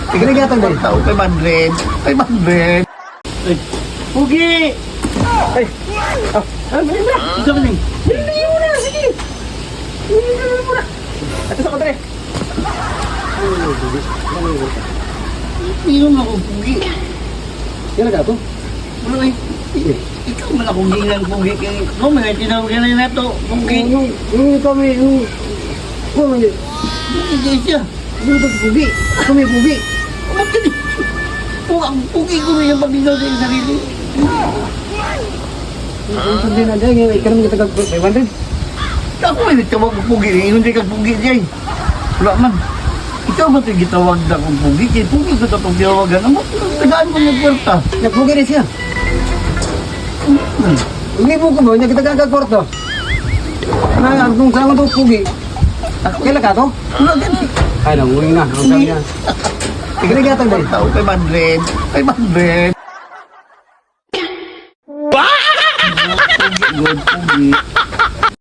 Tignan gatang dahil. Tao, 500. 500. Ay, Pugi! Ay, mali mo na. Ito ka na. Mali mo na, sige. Mali mo na. Ito sa kontre. Iyon ako, Pugi. Yan na gato. Ano eh? Ikaw man akong gingan, Pugi. Kung mga tinawagan na ito, Pugi. Yung kami, yung... Pugi. Hindi siya. Yung Pugi. Kami Pugi. Bakit? Kung ang Pugi ko rin yung pabigay sa iyong sarili. Yung sabi na dyan, yung ikaw naman kitagag 500. Ako may nagtawag ko Pugi. Hindi ka Pugi dyan. Wala man. Ikaw ba ito gitawag na kong Pugi? Kaya Pugi ko ito pag tiyawagan. Ano? Tagaan mo ng kwarta. Nagpugi rin siya. Umibo ko mo, niya kitagag kwarto. Na, kung saan mo ito Pugi. Kailan ka to? Wala gan. Ay, nanguling na. Ang sabi niya. Tignan gatang dahil. Tao, 500. 500. Pugi, good, Pugi.